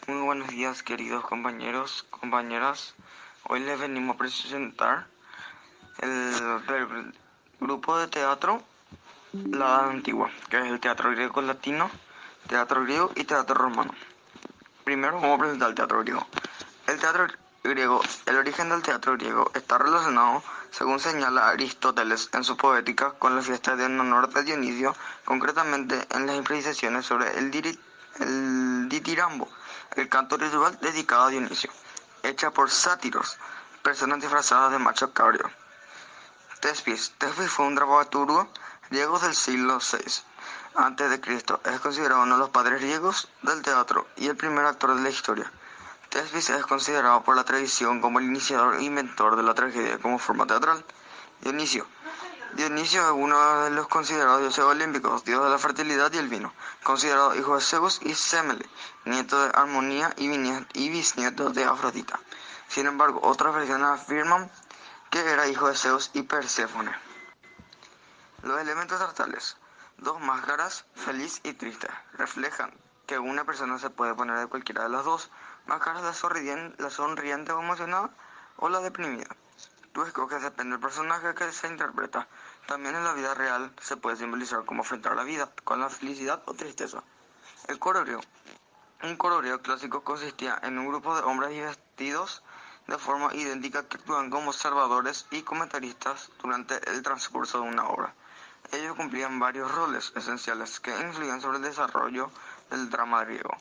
Muy buenos días, queridos compañeros, compañeras. Hoy les venimos a presentar el grupo de teatro La Edad Antigua, que es el teatro griego latino, teatro griego y teatro romano. Primero vamos a presentar el teatro griego. El teatro griego, el origen del teatro griego está relacionado, según señala Aristóteles en su Poética, con la fiesta en honor de Dionisio, concretamente en las improvisaciones sobre el ditirambo, el canto ritual dedicado a Dionisio, hecha por sátiros, personas disfrazadas de macho cabrío. Tespis fue un dramaturgo griego del siglo VI antes de Cristo. Es considerado uno de los padres griegos del teatro y el primer actor de la historia. Tespis es considerado por la tradición como el iniciador e inventor de la tragedia como forma teatral. Dionisio es uno de los considerados dioses olímpicos, dios de la fertilidad y el vino, considerado hijo de Zeus y Semele, nieto de Armonía y bisnieto de Afrodita. Sin embargo, otras versiones afirman que era hijo de Zeus y Perséfone. Los elementos teatrales, dos máscaras, feliz y triste, reflejan que una persona se puede poner de cualquiera de las dos máscaras, la sonriente o emocionada o la deprimida. Tú escoges, depende del personaje que se interpreta. También en la vida real se puede simbolizar cómo enfrentar la vida, con la felicidad o tristeza. El coro griego. Un coro griego clásico consistía en un grupo de hombres vestidos de forma idéntica que actúan como observadores y comentaristas durante el transcurso de una obra. Ellos cumplían varios roles esenciales que influían sobre el desarrollo del drama griego.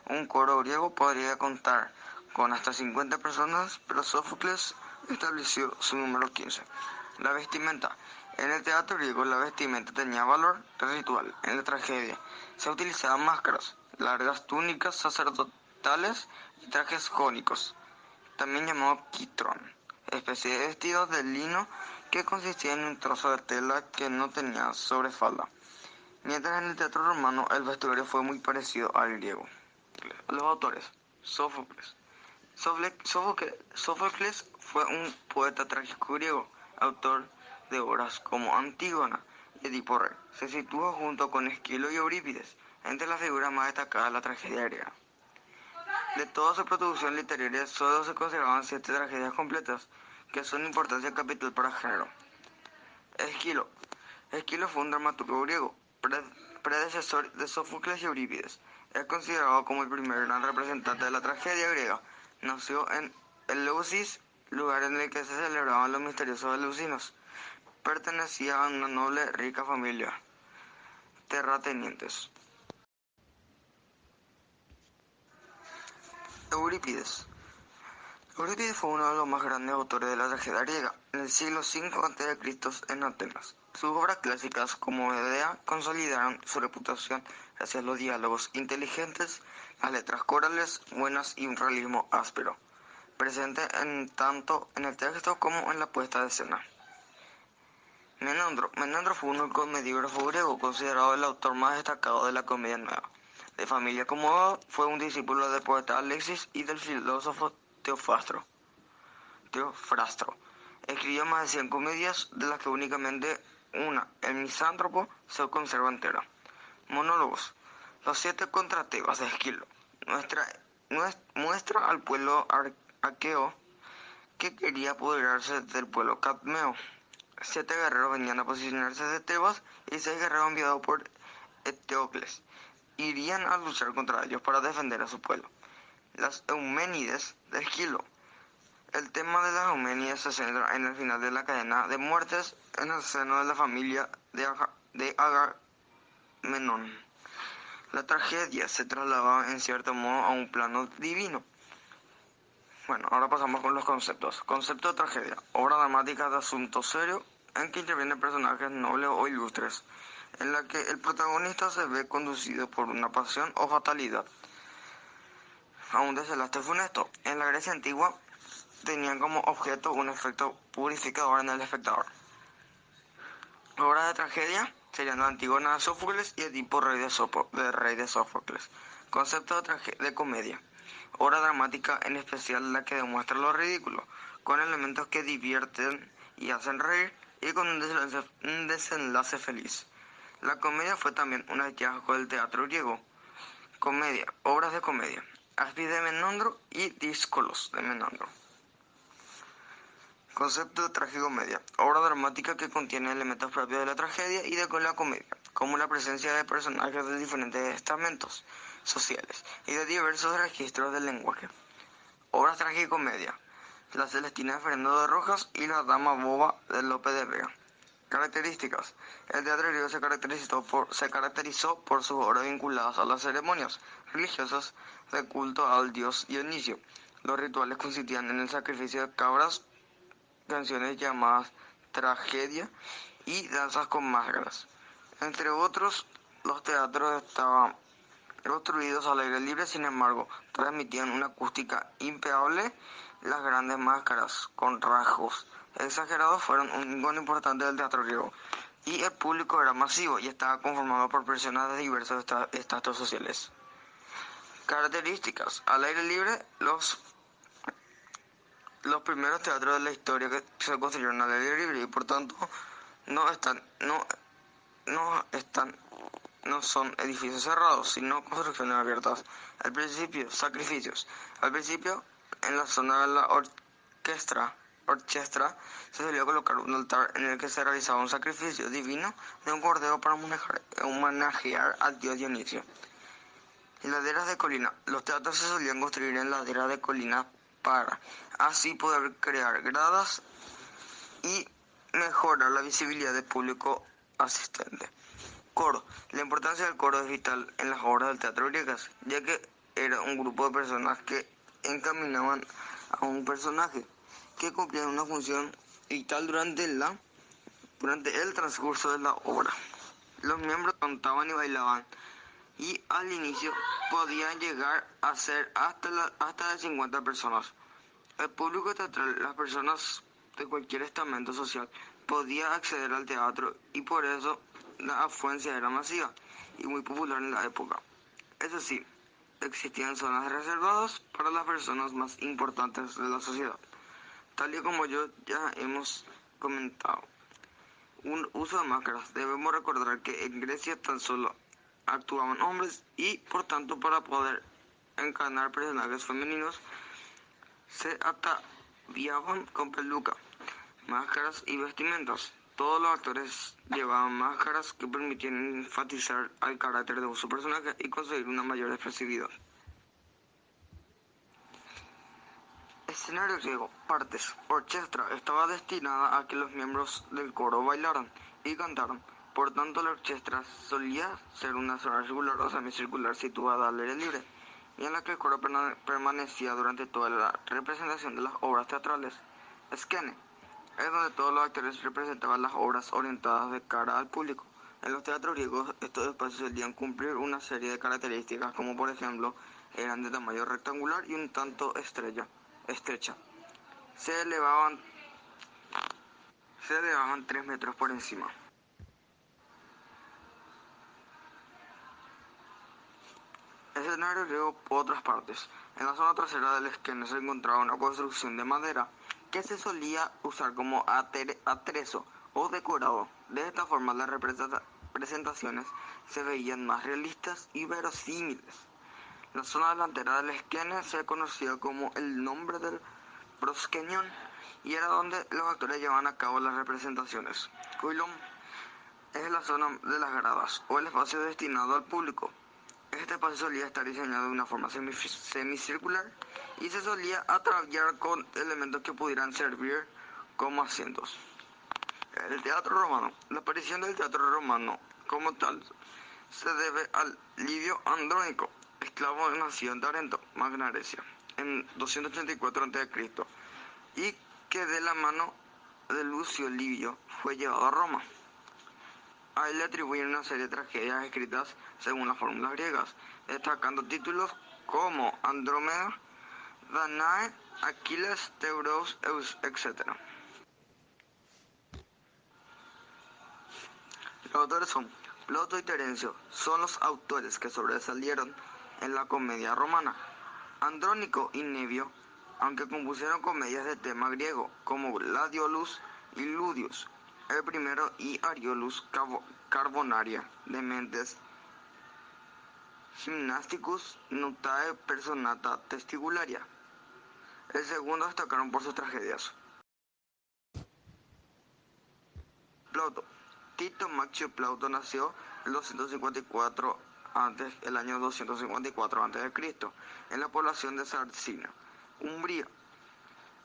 Un coro griego podría contar con hasta 50 personas, pero Sófocles estableció su número 15. La vestimenta. En el teatro griego la vestimenta tenía valor ritual. En la tragedia se utilizaban máscaras, largas túnicas sacerdotales y trajes jónicos, también llamado quitrón, especie de vestido de lino que consistía en un trozo de tela que no tenía sobrefalda. Mientras en el teatro romano el vestuario fue muy parecido al griego. Los autores. Sófocles. Sófocles fue un poeta trágico griego, autor de obras como Antígona y Edipo Rey. Se sitúa junto con Esquilo y Eurípides entre las figuras más destacadas de la tragedia griega. De toda su producción literaria solo se conservaban 7 tragedias completas, que son de importancia capital para el género. Esquilo. Esquilo fue un dramaturgo griego, predecesor de Sófocles y Eurípides. Es considerado como el primer gran representante de la tragedia griega. Nació en Eleusis, lugar en el que se celebraban los misteriosos eleusinos. Pertenecía a una noble, rica familia terratenientes. Eurípides. Eurípides fue uno de los más grandes autores de la tragedia griega, en el siglo V a.C. en Atenas. Sus obras clásicas, como Medea, consolidaron su reputación gracias a los diálogos inteligentes, las letras corales buenas y un realismo áspero, presente tanto en el texto como en la puesta de escena. Menandro fue un comediógrafo griego, considerado el autor más destacado de la comedia nueva. De familia acomodada, fue un discípulo del poeta Alexis y del filósofo Teofrastro. Escribió más de 100 comedias, de las que únicamente una, El Misántropo, se conserva entera. Monólogos. Los 7 contra Tebas de Esquilo muestra al pueblo aqueo que quería apoderarse del pueblo cadmeo. 7 guerreros venían a posicionarse de Tebas y 6 guerreros enviados por Eteocles irían a luchar contra ellos para defender a su pueblo. Las Euménides de Esquilo. El tema de las Euménides se centra en el final de la cadena de muertes en el seno de la familia de Agamenón. La tragedia se trasladaba en cierto modo a un plano divino. Bueno, ahora pasamos con los conceptos. Concepto de tragedia. Obra dramática de asunto serio en que intervienen personajes nobles o ilustres, en la que el protagonista se ve conducido por una pasión o fatalidad a un desenlace funesto. En la Grecia antigua tenían como objeto un efecto purificador en el espectador. Obras de tragedia serían la Antígona de Sófocles y Edipo Rey de Sófocles. Concepto de comedia. Obra dramática, en especial la que demuestra lo ridículo, con elementos que divierten y hacen reír, y con un desenlace feliz. La comedia fue también un hallazgo del teatro griego. Comedia. Obras de comedia. Aspis de Menandro y Díscolos de Menandro. Concepto de tragicomedia. Obra dramática que contiene elementos propios de la tragedia y de la comedia, como la presencia de personajes de diferentes estamentos sociales y de diversos registros del lenguaje. Obras tragicomedia. La Celestina de Fernando de Rojas y La Dama Boba de Lope de Vega. Características. El teatro griego se caracterizó por sus obras vinculadas a las ceremonias religiosas de culto al dios Dionisio. Los rituales consistían en el sacrificio de cabras, canciones llamadas tragedia y danzas con máscaras. Entre otros, los teatros estaban construidos al aire libre, sin embargo, transmitían una acústica impecable. Las grandes máscaras con rasgos exagerados fueron un icono importante del teatro griego, y el público era masivo y estaba conformado por personas de diversos estratos sociales. Características. Al aire libre, los primeros teatros de la historia que se construyeron al aire libre y por tanto no están, no están no son edificios cerrados, sino construcciones abiertas. Al principio, sacrificios. Al principio, en la zona de la orchestra, se solía colocar un altar en el que se realizaba un sacrificio divino de un cordero para homenajear al dios Dionisio. Laderas de colina. Los teatros se solían construir en laderas de colina para así poder crear gradas y mejorar la visibilidad del público asistente. Coro. La importancia del coro es vital en las obras del teatro griegas, ya que era un grupo de personas que encaminaban a un personaje que cumplía una función vital durante el transcurso de la obra. Los miembros cantaban y bailaban, y al inicio podían llegar a ser hasta de 50 personas. El público teatral, las personas de cualquier estamento social, podía acceder al teatro y por eso la afluencia era masiva y muy popular en la época. Eso sí, existían zonas reservadas para las personas más importantes de la sociedad, tal y como ya hemos comentado. Un uso de máscaras. Debemos recordar que en Grecia tan solo actuaban hombres y, por tanto, para poder encarnar personajes femeninos, se ataviaban con peluca, máscaras y vestimentas. Todos los actores llevaban máscaras que permitían enfatizar el carácter de su personaje y conseguir una mayor expresividad. Escenario griego. Partes. Orchestra. Estaba destinada a que los miembros del coro bailaran y cantaran. Por tanto, la orchestra solía ser una zona circular o semicircular situada al aire libre, y en la que el coro permanecía durante toda la representación de las obras teatrales. Skene. Es donde todos los actores representaban las obras orientadas de cara al público. En los teatros griegos, estos espacios solían cumplir una serie de características, como por ejemplo, eran de tamaño rectangular y un tanto estrecha. Se elevaban 3 metros por encima. Escenario griego por otras partes. En la zona trasera del esquema se encontraba una construcción de madera que se solía usar como atrezo o decorado. De esta forma las representaciones se veían más realistas y verosímiles. La zona delantera del esquema se conocía como el nombre del prosquenión y era donde los actores llevaban a cabo las representaciones. Kuilon es la zona de las gradas o el espacio destinado al público. Este espacio solía estar diseñado de una forma semicircular y se solía ataviar con elementos que pudieran servir como asientos. El teatro romano. La aparición del teatro romano como tal se debe al Livio Andrónico, esclavo nacido en Tarento, Magna Grecia, en 284 a.C., y que de la mano de Lucio Livio fue llevado a Roma. A él le atribuyen una serie de tragedias escritas según las fórmulas griegas, destacando títulos como Andrómeda, Danae, Aquiles, Teuros, etc. Los autores son Ploto y Terencio, son los autores que sobresalieron en la comedia romana. Andrónico y Nevio, aunque compusieron comedias de tema griego, como Gladiolus y Ludius, el primero, y Ariolus Carbonaria, de Mentes Gymnasticus Nutae Personata Testicularia. El segundo destacaron por sus tragedias. Plauto. Tito Maxio Plauto nació en 254 el año 254 a.C. en la población de Sarcina, Umbría.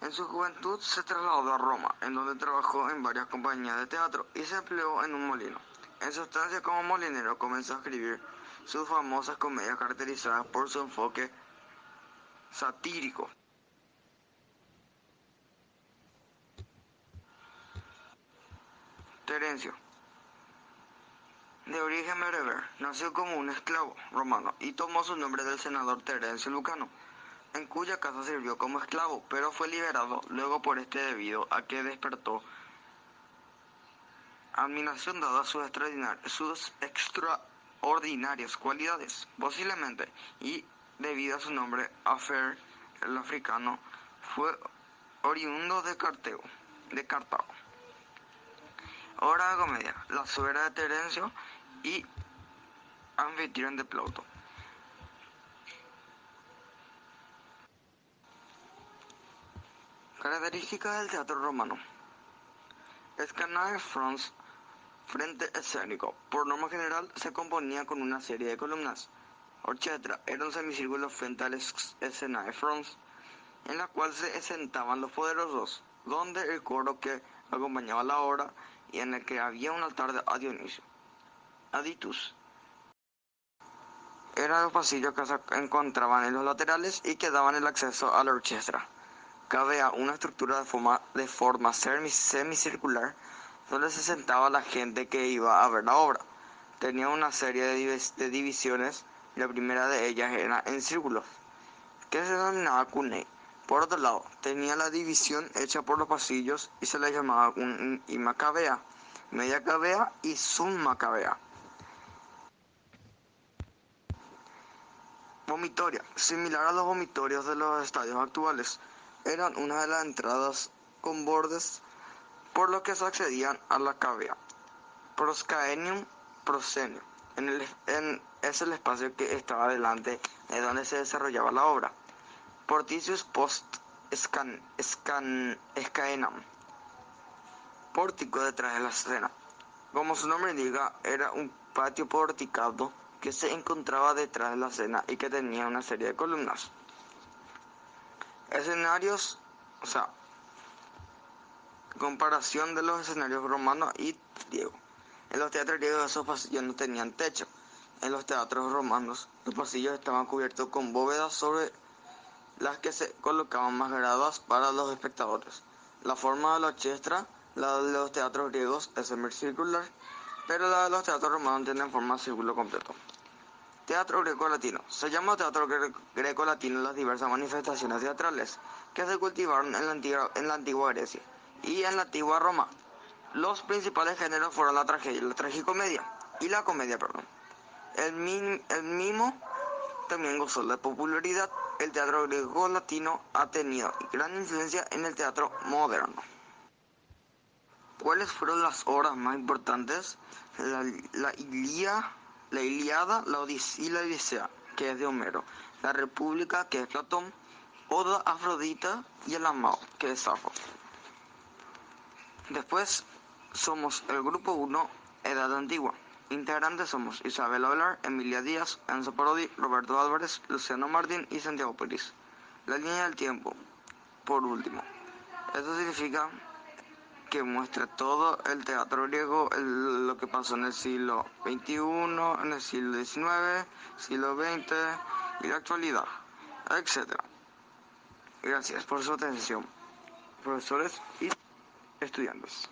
En su juventud se trasladó a Roma, en donde trabajó en varias compañías de teatro y se empleó en un molino. En su estancia como molinero comenzó a escribir sus famosas comedias caracterizadas por su enfoque satírico. Terencio. De origen bereber, nació como un esclavo romano y tomó su nombre del senador Terencio Lucano, en cuya casa sirvió como esclavo, pero fue liberado luego por este debido a que despertó admiración dada sus extraordinarias cualidades, posiblemente, y debido a su nombre, Afer, el africano, fue oriundo de Cartago. Obra de comedia, La suegra de Terencio y Anfitrión de Plauto. Características del teatro romano. Escena frente escénico. Por norma general se componía con una serie de columnas. Orchestra era un semicírculo frente al escenario front, en la cual se sentaban los poderosos, donde el coro que acompañaba la obra y en el que había un altar a Dionisio. Aditus. Eran los pasillos que se encontraban en los laterales y que daban el acceso a la orquesta. Cabea una estructura de forma semicircular donde se sentaba la gente que iba a ver la obra. Tenía una serie de divisiones y la primera de ellas era en círculos, que se denominaba cunei. Por otro lado, tenía la división hecha por los pasillos y se le llamaba ima cavea, media cavea y summa cavea. Vomitoria, similar a los vomitorios de los estadios actuales, eran una de las entradas con bordes por los que se accedían a la cavea. Proscaenium, proscenio, es el espacio que estaba delante de donde se desarrollaba la obra. Porticius post scaenam, pórtico detrás de la escena. Como su nombre indica, era un patio porticado que se encontraba detrás de la escena y que tenía una serie de columnas. Escenarios, comparación de los escenarios romanos y griegos. En los teatros griegos esos pasillos no tenían techo. En los teatros romanos los pasillos estaban cubiertos con bóvedas sobre las que se colocaban más gradas para los espectadores. La forma de la orquesta, la de los teatros griegos, es semicircular, pero la de los teatros romanos tiene forma de círculo completo. Teatro greco-latino. Se llama teatro greco-latino las diversas manifestaciones teatrales que se cultivaron en la antigua Grecia y en la antigua Roma. Los principales géneros fueron la tragedia, la tragicomedia y la comedia, perdón. El mimo también gozó de popularidad. El teatro greco-latino ha tenido gran influencia en el teatro moderno. ¿Cuáles fueron las obras más importantes? La Ilíada, la Odisea y la Odisea, que es de Homero. La República, que es Platón. Oda a Afrodita y el Amado, que es Safo. Después somos el grupo 1, Edad Antigua. Integrantes somos Isabel Olar, Emilia Díaz, Enzo Parodi, Roberto Álvarez, Luciano Martín y Santiago Pérez. La línea del tiempo, por último. Esto significa que muestra todo el teatro griego, lo que pasó en el siglo XXI, en el siglo XIX, siglo XX y la actualidad, etc. Gracias por su atención, profesores y estudiantes.